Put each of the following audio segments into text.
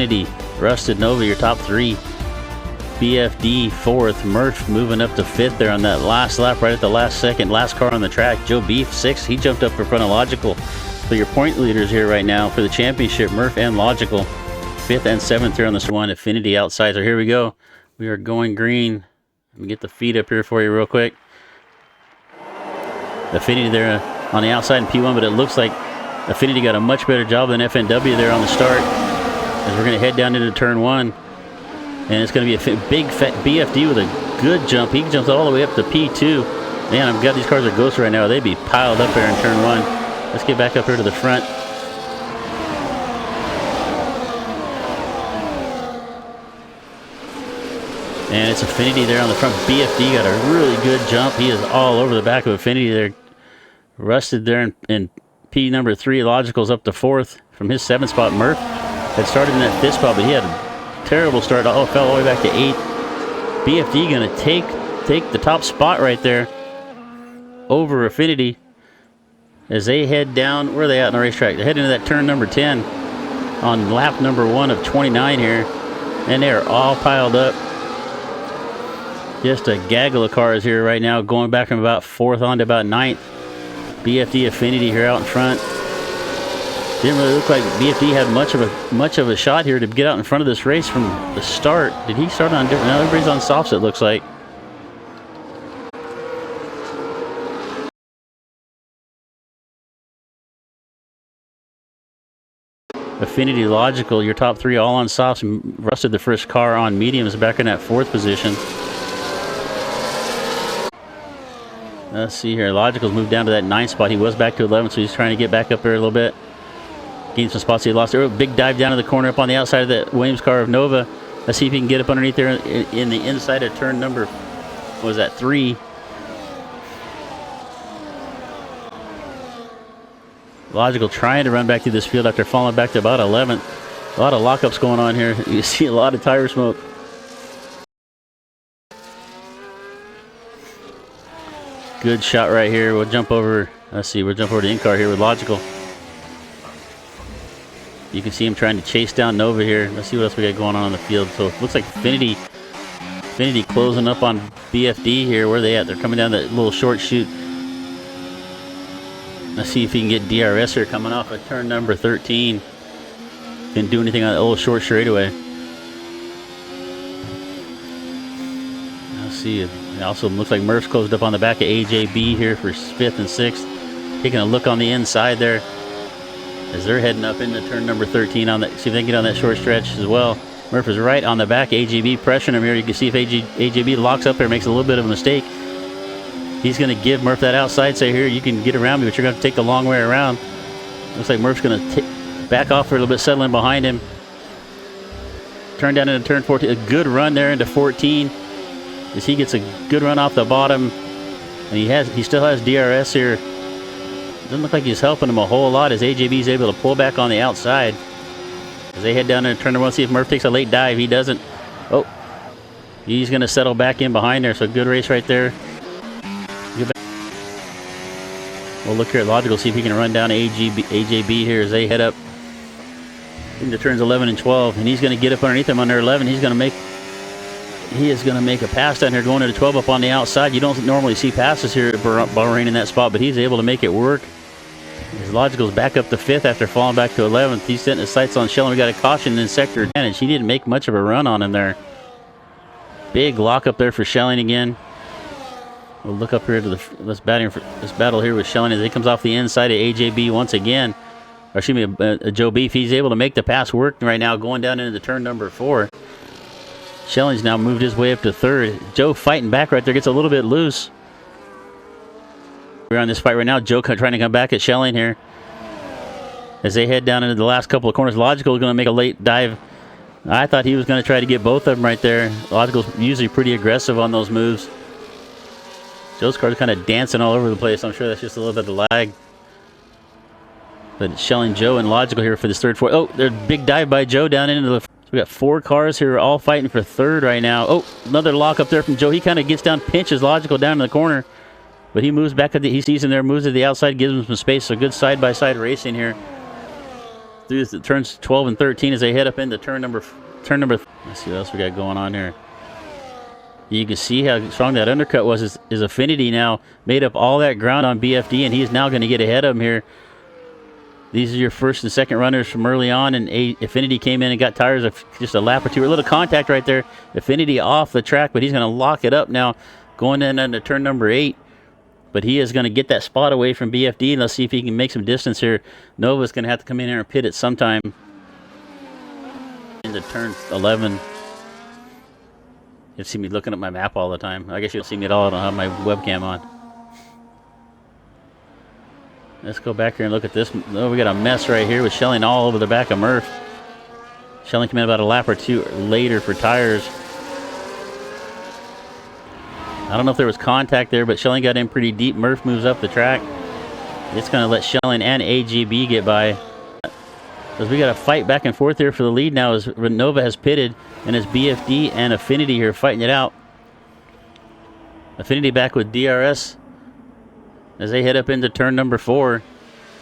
Affinity, Rusted Nova, your top three. BFD fourth, Murph moving up to fifth there on that last lap, right at the last second, last car on the track. Joe Beef sixth, he jumped up for front of Logical. So your point leaders here right now for the championship, Murph and Logical. Fifth and seventh here on this one, Affinity outside. So here we go. We are going green. Let me get the feed up here for you real quick. Affinity there on the outside in P1, but it looks like Affinity got a much better job than FNW there on the start. As we're going to head down into turn one. And it's going to be a big fat BFD with a good jump. He jumps all the way up to P2. Man, I'm glad these cars are ghost right now. They'd be piled up there in turn one. Let's get back up here to the front. And it's Affinity there on the front. BFD got a really good jump. He is all over the back of Affinity there. Rusted there in P number 3. Logical's up to fourth from his seventh spot. Murph had started in that fifth spot, but he had a terrible start. Oh, fell all the way back to eighth. BFD going to take the top spot right there over Affinity as they head down. Where are they at on the racetrack? They're heading into that turn number 10 on lap number 1 of 29 here. And they are all piled up. Just a gaggle of cars here right now, going back from about 4th on to about 9th. BFD Affinity here out in front. Didn't really look like BFD had much of a shot here to get out in front of this race from the start. Did he start on different? Now everybody's on softs, it looks like. Affinity, Logical, your top three all on softs. Rusted the first car on mediums back in that 4th position. Let's see here. Logical's moved down to that 9th spot. He was back to 11th, so he's trying to get back up there a little bit. Gained some spots he lost there. Big dive down to the corner up on the outside of the Williams car of Nova. Let's see if he can get up underneath there in the inside of turn number, what was that, 3. Logical trying to run back through this field after falling back to about 11th. A lot of lockups going on here. You see a lot of tire smoke. Good shot right here. We'll jump over. Let's see. We'll jump over to the in-car here with Logical. You can see him trying to chase down Nova here. Let's see what else we got going on the field. So it looks like Affinity closing up on BFD here. Where are they at? They're coming down that little short chute. Let's see if he can get DRS here coming off of turn number 13. Didn't do anything on that little short straightaway. Let's see. It also looks like Murph's closed up on the back of AJB here for 5th and 6th. Taking a look on the inside there as they're heading up into turn number 13 on that. See if they can get on that short stretch as well. Murph is right on the back. AJB pressuring him here. You can see if AJB locks up there, makes a little bit of a mistake. He's going to give Murph that outside, say, here, you can get around me, but you're going to take the long way around. Looks like Murph's going to back off for a little bit, settling behind him. Turn down into turn 14. A good run there into 14. As he gets a good run off the bottom. And he still has DRS here. Doesn't look like he's helping him a whole lot as AJB is able to pull back on the outside. As they head down into turn number 1, see if Murph takes a late dive. He doesn't. Oh, he's going to settle back in behind there. So good race right there. We'll look here at Logical, see if he can run down AJB here as they head up into turns 11 and 12. And he's going to get up underneath him under 11. He is going to make a pass down here going into 12 up on the outside. You don't normally see passes here at Bahrain in that spot, but he's able to make it work. His Logical's back up to 5th after falling back to 11th. He's setting his sights on Shelling. We got a caution in sector advantage. He didn't make much of a run on him there. Big lock up there for Shelling again. We'll look up here to this battle here with Shelling as he comes off the inside of AJB once again. Or excuse me, Joe Beef. He's able to make the pass work right now going down into the turn number 4. Shelling's now moved his way up to 3rd. Joe fighting back right there, gets a little bit loose. We're on this fight right now. Joe trying to come back at Shelling here. As they head down into the last couple of corners. Logical is going to make a late dive. I thought he was going to try to get both of them right there. Logical's usually pretty aggressive on those moves. Joe's car's kind of dancing all over the place. I'm sure that's just a little bit of lag. But Shelling, Joe, and Logical here for this 3rd, 4th. Oh, there's a big dive by Joe down into the... So we got 4 cars here all fighting for 3rd right now. Oh, another lock up there from Joe. He kind of gets down, pinches Logical down in the corner. But he moves back. He sees him there, moves to the outside, gives him some space. So good side-by-side racing here. through the turns 12 and 13 as they head up into turn number. Let's see what else we got going on here. You can see how strong that undercut was. His Affinity now made up all that ground on BFD, and he's now going to get ahead of him here. These are your first and second runners from early on, and Affinity came in and got tires of just a lap or two. A little contact right there. Affinity off the track, but he's going to lock it up now going in into turn number 8. But he is going to get that spot away from BFD, and let's see if he can make some distance here. Nova's going to have to come in here and pit it sometime into turn 11. You'll see me looking at my map all the time. I guess you'll see me at all. I don't have my webcam on. Let's go back here and look at this. Oh, we got a mess right here with Schelling all over the back of Murph. Schelling came in about a lap or two later for tires. I don't know if there was contact there, but Schelling got in pretty deep. Murph moves up the track. It's going to let Schelling and AGB get by. Because we got a fight back and forth here for the lead now as Nova has pitted, and it's BFD and Affinity here fighting it out. Affinity back with DRS as they head up into turn number 4.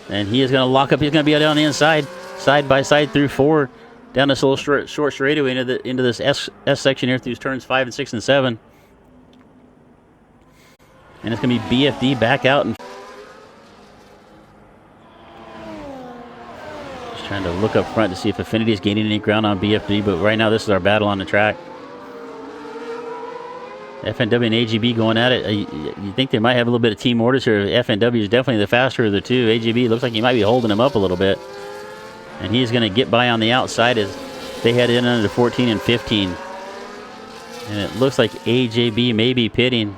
And he is going to lock up. He's going to be down the inside, side by side through 4, down this little short straightaway into this S section here through turns 5 and 6 and 7. And it's going to be BFD back out and trying to look up front to see if Affinity is gaining any ground on BFD, but right now this is our battle on the track. FNW and AGB going at it. You think they might have a little bit of team orders here. FNW is definitely the faster of the two. AGB looks like he might be holding him up a little bit. And he's going to get by on the outside as they head in under 14 and 15. And it looks like AJB may be pitting.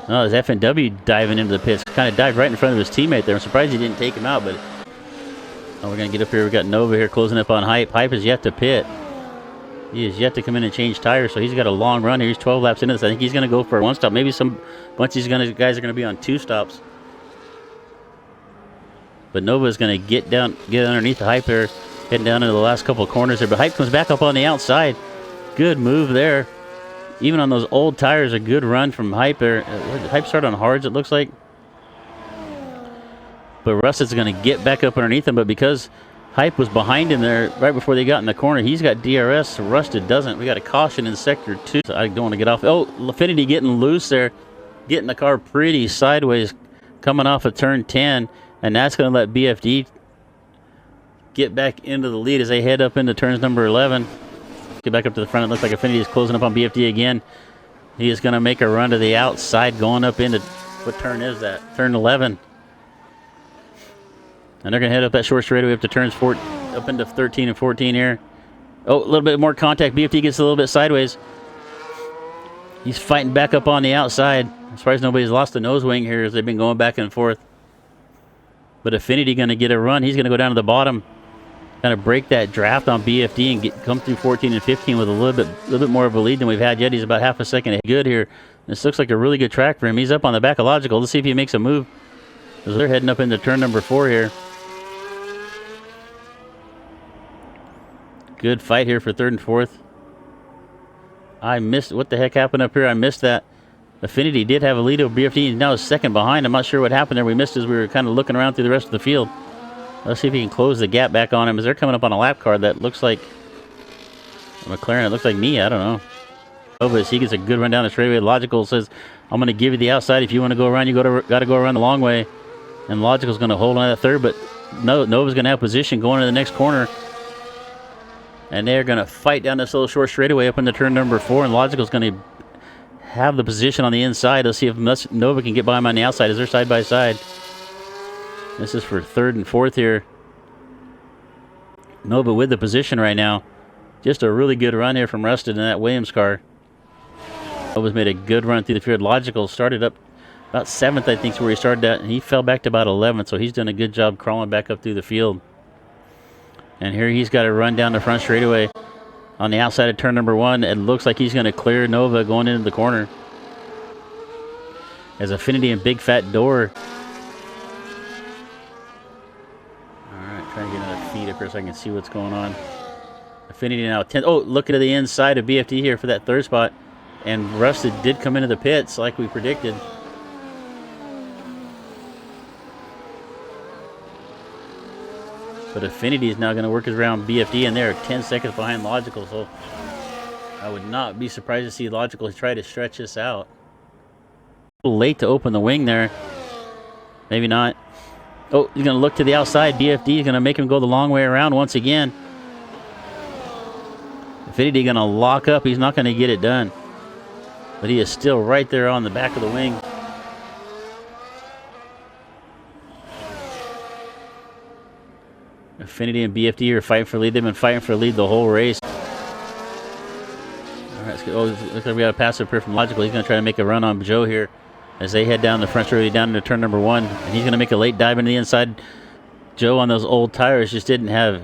Oh, there's FNW diving into the pits. Kind of dived right in front of his teammate there. I'm surprised he didn't take him out, but we're going to get up here. We got Nova here closing up on Hype. Hype is yet to pit. He is yet to come in and change tires, so he's got a long run here. He's 12 laps into this. I think he's going to go for a 1 stop. Maybe some bunch of these guys are going to be on 2 stops. But Nova is going to get underneath the Hype there, heading down into the last couple of corners there. But Hype comes back up on the outside. Good move there. Even on those old tires, a good run from Hype there. Hype started on hards, it looks like. But Rusted's going to get back up underneath him, but because Hype was behind him there right before they got in the corner, he's got DRS, so Rusted doesn't. We got a caution in sector 2, so I don't want to get off. Oh, Affinity getting loose there, getting the car pretty sideways, coming off of turn 10, and that's going to let BFD get back into the lead as they head up into turns number 11. Get back up to the front. It looks like Affinity is closing up on BFD again. He is going to make a run to the outside, going up into, what turn is that? Turn 11. And they're going to head up that short straightaway up to turns 4, up into 13 and 14 here. Oh, a little bit more contact. BFD gets a little bit sideways. He's fighting back up on the outside. I'm surprised nobody's lost the nose wing here as they've been going back and forth. But Affinity going to get a run. He's going to go down to the bottom, kind of break that draft on BFD and come through 14 and 15 with a little bit more of a lead than we've had yet. He's about half a second good here. This looks like a really good track for him. He's up on the back of Logical. Let's see if he makes a move as they're heading up into turn number 4 here. Good fight here for 3rd and 4th. I missed. What the heck happened up here? I missed that. Affinity did have a lead over BFD. He's now second behind. I'm not sure what happened there. We missed as we were kind of looking around through the rest of the field. Let's see if he can close the gap back on him as they're coming up on a lap card that looks like McLaren. It looks like me. I don't know. Novas, he gets a good run down the straightaway. Logical says, I'm going to give you the outside. If you want to go around, you got to go around the long way. And Logical's going to hold on to that third, but Nova's going to have position going to the next corner. And they're going to fight down this little short straightaway up into turn number 4, and Logical's going to have the position on the inside. Let's see if Nova can get by him on the outside as they're side by side. This is for 3rd and 4th here. Nova with the position right now. Just a really good run here from Rusted in that Williams car. Nova's made a good run through the field. Logical started up about 7th, I think, is where he started at, and he fell back to about 11th, so he's done a good job crawling back up through the field. And here he's got to run down the front straightaway on the outside of turn number 1. It looks like he's going to clear Nova going into the corner. As Affinity and Big Fat Door. Alright, trying to get another feed up here so I can see what's going on. Affinity now 10th. Oh, looking to the inside of BFD here for that 3rd spot. And Rusted did come into the pits like we predicted. But Affinity is now going to work around BFD, and they're 10 seconds behind Logical. So I would not be surprised to see Logical try to stretch this out. A little late to open the wing there. Maybe not. Oh, he's going to look to the outside. BFD is going to make him go the long way around once again. Affinity going to lock up. He's not going to get it done. But he is still right there on the back of the wing. Affinity and BFD are fighting for lead. They've been fighting for lead the whole race. All right, oh, looks like we got a pass up here from Logical. He's going to try to make a run on Joe here as they head down the front straight down into turn number 1. And he's going to make a late dive into the inside. Joe on those old tires just didn't have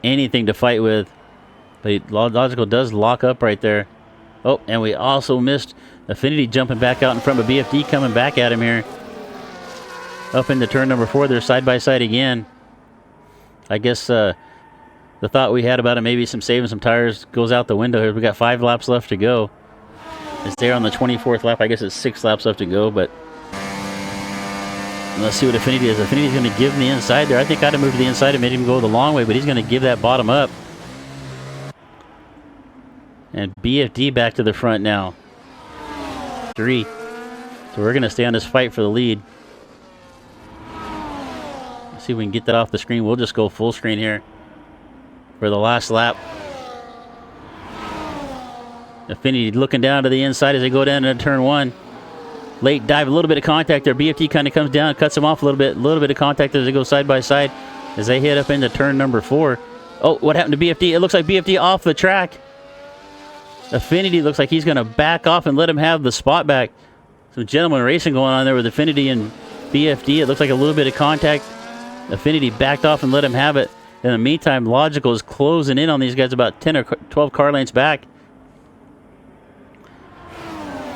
anything to fight with. But Logical does lock up right there. Oh, and we also missed Affinity jumping back out in front of BFD coming back at him here. Up into turn number 4. They're side by side again. I guess the thought we had about it, maybe saving some tires, goes out the window here. We got 5 laps left to go. It's there on the 24th lap. I guess it's 6 laps left to go, but let's see what Affinity is. Affinity's going to give him the inside there. I think I'd have moved to the inside and made him go the long way, but he's going to give that bottom up. And BFD back to the front now. 3. So we're going to stay on this fight for the lead. Let's see if we can get that off the screen. We'll just go full screen here for the last lap. Affinity looking down to the inside as they go down into turn 1. Late dive, a little bit of contact there. BFD kind of comes down, cuts him off a little bit of contact as they go side by side as they head up into turn number 4. Oh, what happened to BFD? It looks like BFD off the track. Affinity looks like he's going to back off and let him have the spot back. Some gentleman racing going on there with Affinity and BFD. It looks like a little bit of contact. Affinity backed off and let him have it. In the meantime, Logical is closing in on these guys about 10 or 12 car lengths back.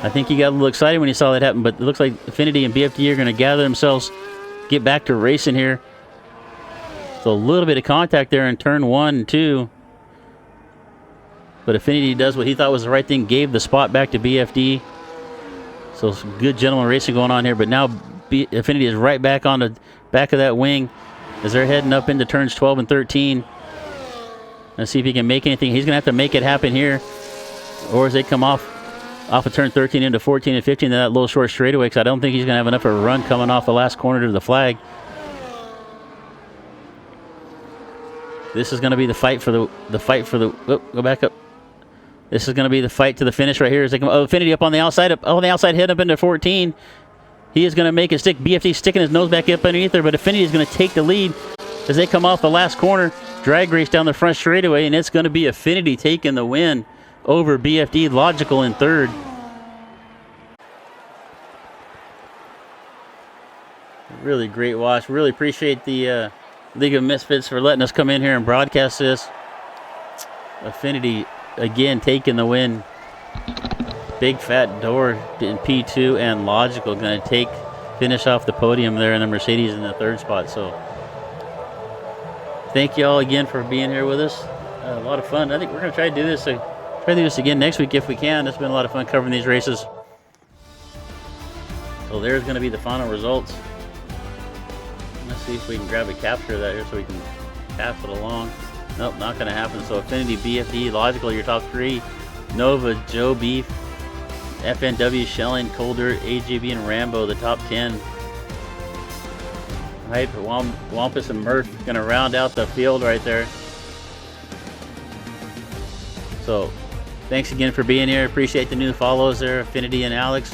I think he got a little excited when he saw that happen, but it looks like Affinity and BFD are going to gather themselves, get back to racing here. So a little bit of contact there in turn 1 and 2. But Affinity does what he thought was the right thing, gave the spot back to BFD. So some good gentleman racing going on here, but now Affinity is right back on the back of that wing as they're heading up into turns 12 and 13. Let's see if he can make anything. He's going to have to make it happen here, or as they come off of turn 13 into 14 and 15 to that little short straightaway, because I don't think he's going to have enough of a run coming off the last corner to the flag. This is going to be the fight for the go back up. This is going to be the fight to the finish right here as they come. Oh, Affinity up on the outside, head up into 14. He is going to make it stick. BFD sticking his nose back up underneath there, but Affinity is going to take the lead as they come off the last corner. Drag race down the front straightaway, and it's going to be Affinity taking the win over BFD. Logical in third. Really great watch. Really appreciate the League of Misfits for letting us come in here and broadcast this. Affinity again taking the win. Big Fat Door in P2 and Logical going to finish off the podium there in the Mercedes in the third spot. So thank you all again for being here with us. A lot of fun. I think we're going to try to do this again next week if we can. It's been a lot of fun covering these races. So there's going to be the final results. Let's see if we can grab a capture of that here so we can pass it along. Nope, not going to happen. So Affinity, BFD, Logical, your top 3. Nova, Joe Beef, FNW, Shelling, Colder, AJB, and Rambo, the top 10. Right, Wampus and Murph going to round out the field right there. So thanks again for being here. Appreciate the new follows there, Affinity and Alex.